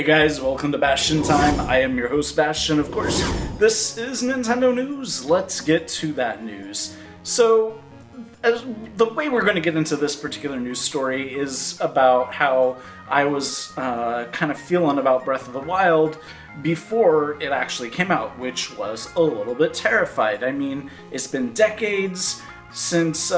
Hey guys, welcome to Bastion Time. I am your host Bastion, of course. This is Nintendo News. Let's get to that news. So, the way we're going to get into this particular news story is about how I was kind of feeling about Breath of the Wild before it actually came out, which was a little bit terrified. I mean, it's been decades since,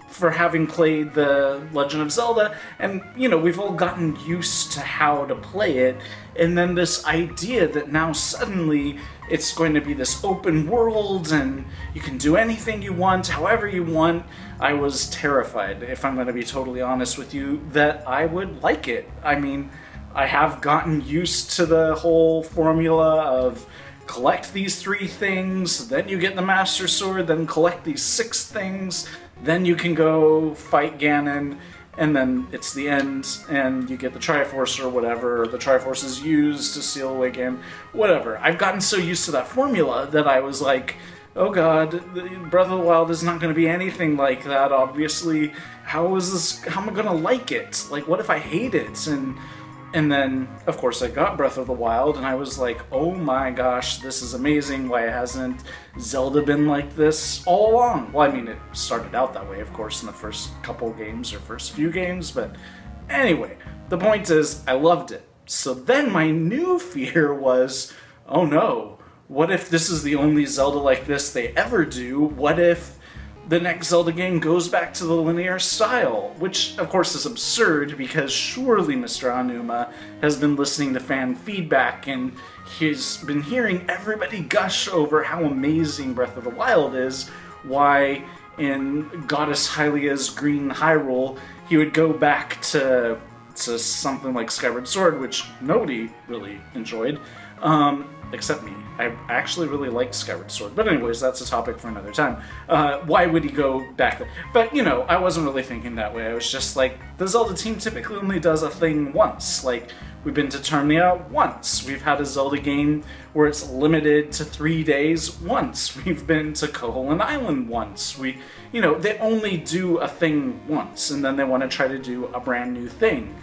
for having played the Legend of Zelda, and, we've all gotten used to how to play it, and then this idea that now suddenly it's going to be this open world, and you can do anything you want, however you want. I was terrified, if I'm going to be totally honest with you, that I would like it. I mean, I have gotten used to the whole formula of collect these 3 things, then you get the Master Sword, then collect these 6 things, then you can go fight Ganon, and then it's the end, and you get the Triforce or whatever, or the Triforce is used to seal away Ganon, whatever. I've gotten so used to that formula that I was like, oh god, Breath of the Wild is not going to be anything like that, obviously. How am I going to like it? Like, what if I hate it? And then, of course, I got Breath of the Wild, and I was like, oh my gosh, this is amazing. Why hasn't Zelda been like this all along? Well, I mean, it started out that way, of course, in the first couple games, or first few games, but anyway, the point is, I loved it. So then my new fear was, oh no, what if this is the only Zelda like this they ever do? What if the next Zelda game goes back to the linear style, which of course is absurd because surely Mr. AONUMA has been listening to fan feedback and he's been hearing everybody gush over how amazing Breath of the Wild is, why in Goddess Hylia's Green Hyrule he would go back to something like Skyward Sword, which nobody really enjoyed, except me. I actually really liked Skyward Sword. But anyways, that's a topic for another time. Why would he go back there? But, I wasn't really thinking that way. I was just like, the Zelda team typically only does a thing once. Like, we've been to Termina once. We've had a Zelda game where it's limited to 3 days once. We've been to Koholint Island once. They only do a thing once, and then they want to try to do a brand new thing.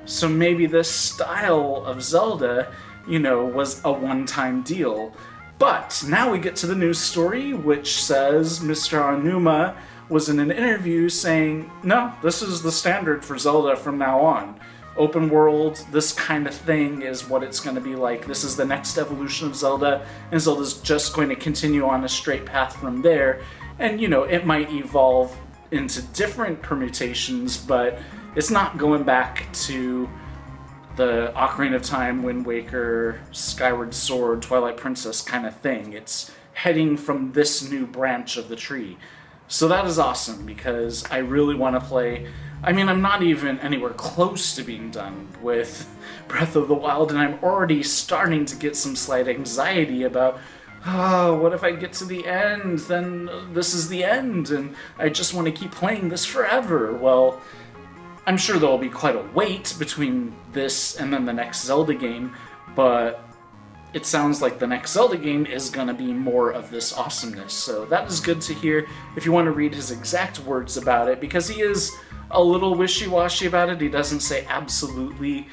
So maybe this style of Zelda was a one-time deal. But now we get to the news story, which says Mr. AONUMA was in an interview saying, no, this is the standard for Zelda from now on. Open world, this kind of thing is what it's going to be like. This is the next evolution of Zelda, and Zelda's just going to continue on a straight path from there. And, it might evolve into different permutations, but it's not going back to the Ocarina of Time, Wind Waker, Skyward Sword, Twilight Princess kind of thing. It's heading from this new branch of the tree. So that is awesome, because I really want to play. I mean, I'm not even anywhere close to being done with Breath of the Wild, and I'm already starting to get some slight anxiety about, what if I get to the end, then this is the end, and I just want to keep playing this forever. Well, I'm sure there'll be quite a wait between this and then the next Zelda game, but it sounds like the next Zelda game is going to be more of this awesomeness, so that is good to hear. If you want to read his exact words about it, because he is a little wishy-washy about it, he doesn't say absolutely.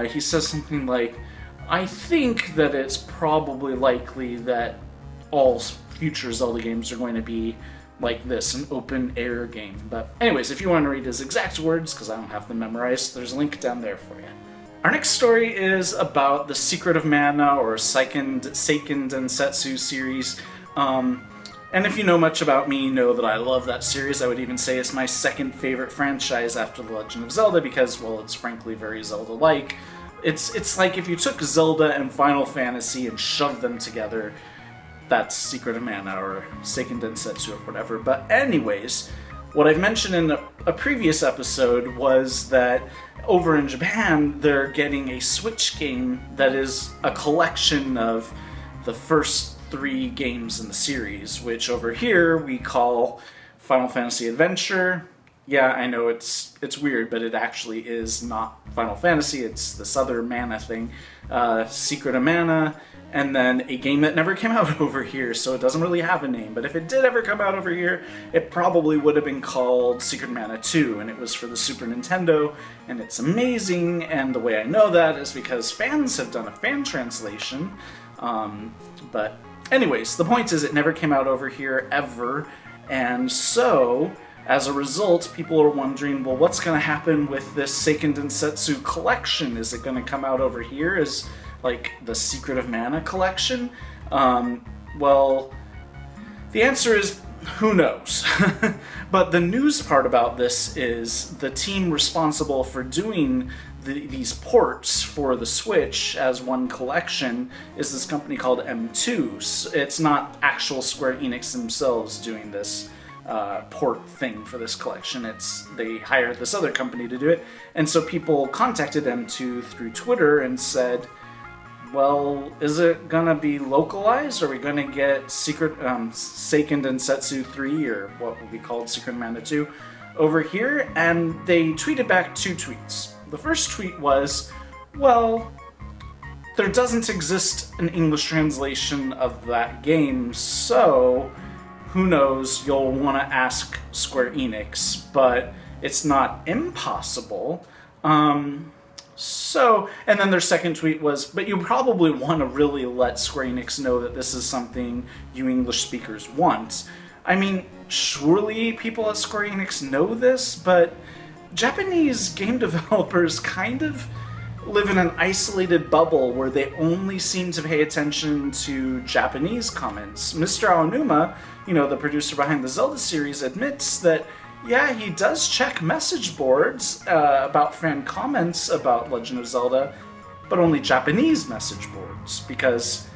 He says something like, I think that it's probably likely that all future Zelda games are going to be like this, an open-air game. But anyways, if you want to read his exact words, because I don't have them memorized, there's a link down there for you. Our next story is about the Secret of Mana, or Seiken Densetsu series. And if you know much about me, you know that I love that series. I would even say it's my second favorite franchise after The Legend of Zelda, because, well, it's frankly very Zelda-like. It's like if you took Zelda and Final Fantasy and shoved them together. That's Secret of Mana, or Seiken Densetsu, or whatever. But anyways, what I've mentioned in a previous episode was that over in Japan, they're getting a Switch game that is a collection of the first 3 games in the series, which over here we call Final Fantasy Adventure, Yeah, I know it's weird, but it actually is not Final Fantasy. It's this other mana thing, Secret of Mana, and then a game that never came out over here, so it doesn't really have a name. But if it did ever come out over here, it probably would have been called Secret Mana 2, and it was for the Super Nintendo, and it's amazing. And the way I know that is because fans have done a fan translation. But anyways, the point is it never came out over here ever, and so as a result, people are wondering, well, what's going to happen with this Seiken Densetsu collection? Is it going to come out over here as, like, the Secret of Mana collection? Well, the answer is, who knows? But the news part about this is the team responsible for doing these ports for the Switch as one collection is this company called M2. It's not actual Square Enix themselves doing this port thing for this collection. They hired this other company to do it, and so people contacted M2 through Twitter and said, well, is it gonna be localized? Are we gonna get Seiken Densetsu 3, or what will be called Secret Mana 2, over here? And they tweeted back 2 tweets. The first tweet was, well, there doesn't exist an English translation of that game, so who knows, you'll want to ask Square Enix, but it's not impossible. And then their second tweet was, but you probably want to really let Square Enix know that this is something you English speakers want. I mean, surely people at Square Enix know this, but Japanese game developers kind of live in an isolated bubble where they only seem to pay attention to Japanese comments. Mr. AONUMA, the producer behind the Zelda series, admits that, yeah, he does check message boards about fan comments about Legend of Zelda, but only Japanese message boards, because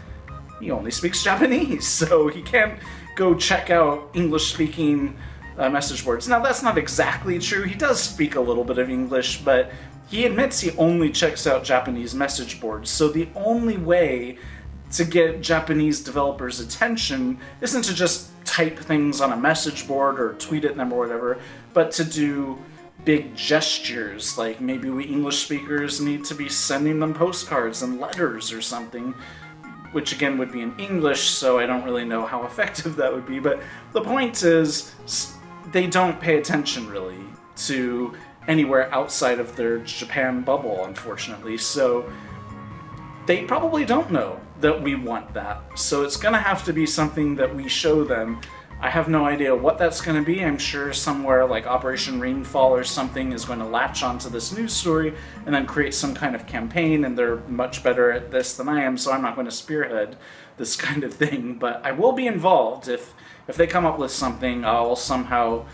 he only speaks Japanese, so he can't go check out English-speaking message boards. Now, that's not exactly true. He does speak a little bit of English, but he admits he only checks out Japanese message boards, so the only way to get Japanese developers' attention isn't to just type things on a message board or tweet at them or whatever, but to do big gestures, like maybe we English speakers need to be sending them postcards and letters or something, which again would be in English, so I don't really know how effective that would be, but the point is, they don't pay attention really to anywhere outside of their Japan bubble, unfortunately, so they probably don't know that we want that. So it's gonna have to be something that we show them. I have no idea what that's gonna be. I'm sure somewhere like Operation Rainfall or something is going to latch onto this news story and then create some kind of campaign, and they're much better at this than I am, so I'm not going to spearhead this kind of thing, but I will be involved. If they come up with something, I'll somehow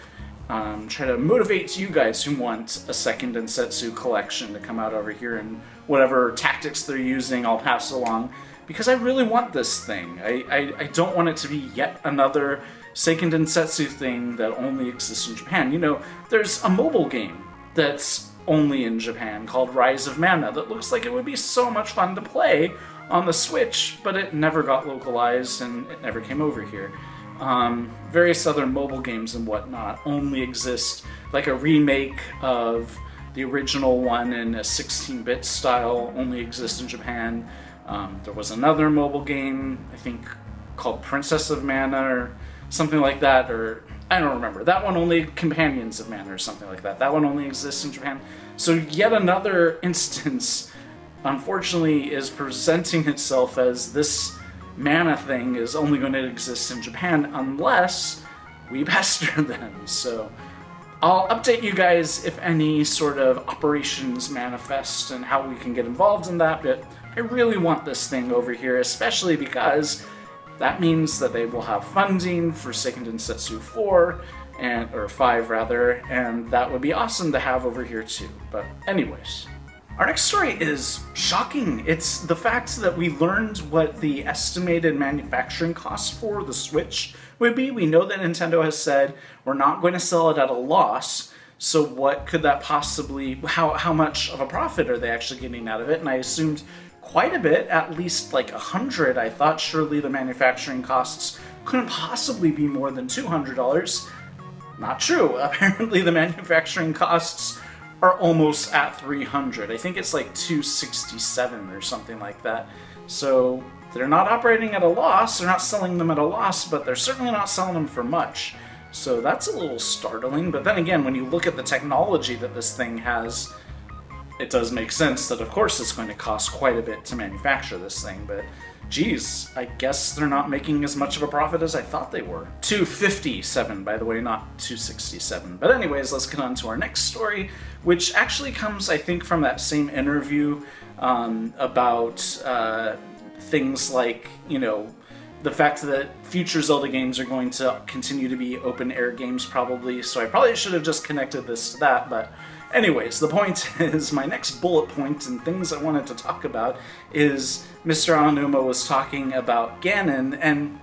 try to motivate you guys who want a second Densetsu collection to come out over here, and whatever tactics they're using I'll pass along, because I really want this thing. I don't want it to be yet another Seiken Densetsu thing that only exists in Japan. There's a mobile game that's only in Japan called Rise of Mana that looks like it would be so much fun to play on the Switch, but it never got localized and it never came over here. Various other mobile games and whatnot only exist, like a remake of the original one in a 16-bit style, only exists in Japan. There was another mobile game, I think, called Princess of Mana or something like that, or I don't remember. That one only Companions of Mana or something like that. That one only exists in Japan. So yet another instance, unfortunately, is presenting itself as this mana thing is only going to exist in Japan unless we pester them. So I'll update you guys if any sort of operations manifest and how we can get involved in that, but I really want this thing over here, especially because that means that they will have funding for Seiken Densetsu 4, or 5 rather, and that would be awesome to have over here too. But anyways, our next story is shocking. It's the fact that we learned what the estimated manufacturing cost for the Switch would be. We know that Nintendo has said we're not going to sell it at a loss, so what could that possibly, how much of a profit are they actually getting out of it? And I assumed quite a bit, at least like 100. I thought surely the manufacturing costs couldn't possibly be more than $200. not true. Apparently the manufacturing costs are almost at 300. I think it's like 267 or something like that. So they're not operating at a loss, they're not selling them at a loss, but they're certainly not selling them for much. So that's a little startling, but then again, when you look at the technology that this thing has, it does make sense that of course it's going to cost quite a bit to manufacture this thing, but geez, I guess they're not making as much of a profit as I thought they were. 257, by the way, not 267. But anyways, let's get on to our next story, which actually comes, I think, from that same interview about things like, you know, the fact that future Zelda games are going to continue to be open-air games, probably, so I probably should have just connected this to that, but anyways, the point is, my next bullet point and things I wanted to talk about is Mr. AONUMA was talking about Ganon, and,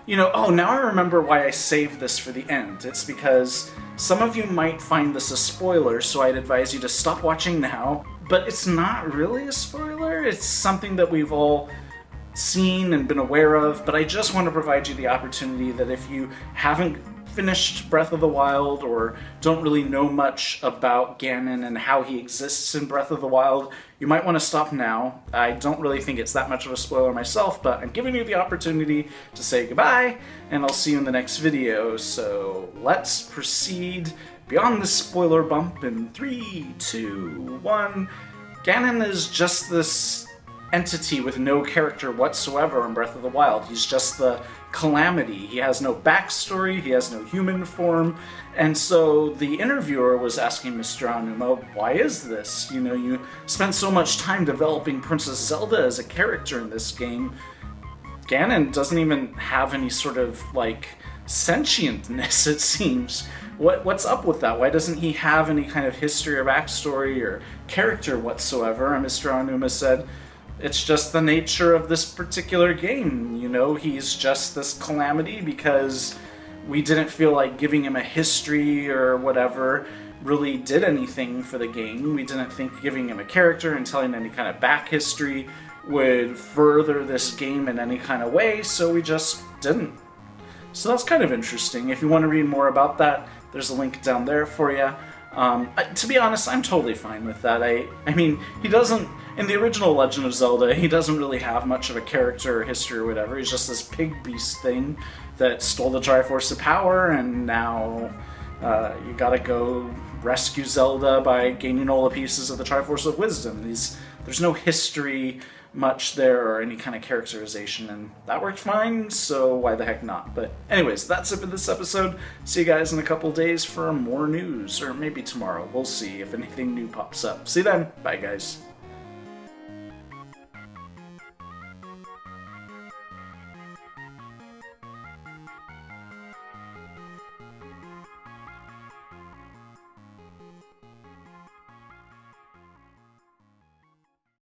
you know, oh, now I remember why I saved this for the end. It's because some of you might find this a spoiler, so I'd advise you to stop watching now, but it's not really a spoiler. It's something that we've all seen and been aware of, but I just want to provide you the opportunity that if you haven't finished Breath of the Wild or don't really know much about Ganon and how he exists in Breath of the Wild, you might want to stop now. I don't really think it's that much of a spoiler myself, but I'm giving you the opportunity to say goodbye, and I'll see you in the next video. So let's proceed beyond the spoiler bump in 3, 2, 1. Ganon is just this entity with no character whatsoever in Breath of the Wild. He's just the calamity. He has no backstory, he has no human form, and so the interviewer was asking Mr. AONUMA, why is this? You know, you spent so much time developing Princess Zelda as a character in this game. Ganon doesn't even have any sort of, like, sentientness, it seems. What's up with that? Why doesn't he have any kind of history or backstory or character whatsoever? And Mr. AONUMA said, it's just the nature of this particular game, you know, he's just this calamity because we didn't feel like giving him a history or whatever really did anything for the game. We didn't think giving him a character and telling any kind of back history would further this game in any kind of way, so we just didn't. So that's kind of interesting. If you want to read more about that, there's a link down there for you. To be honest, I'm totally fine with that. I mean, he doesn't, in the original Legend of Zelda, he doesn't really have much of a character or history or whatever. He's just this pig beast thing that stole the Triforce of Power, and now you gotta go rescue Zelda by gaining all the pieces of the Triforce of Wisdom. There's no history much there or any kind of characterization, and that worked fine, so why the heck not? But anyways, that's it for this episode. See you guys in a couple days for more news, or maybe tomorrow. We'll see if anything new pops up. See you then. Bye, guys.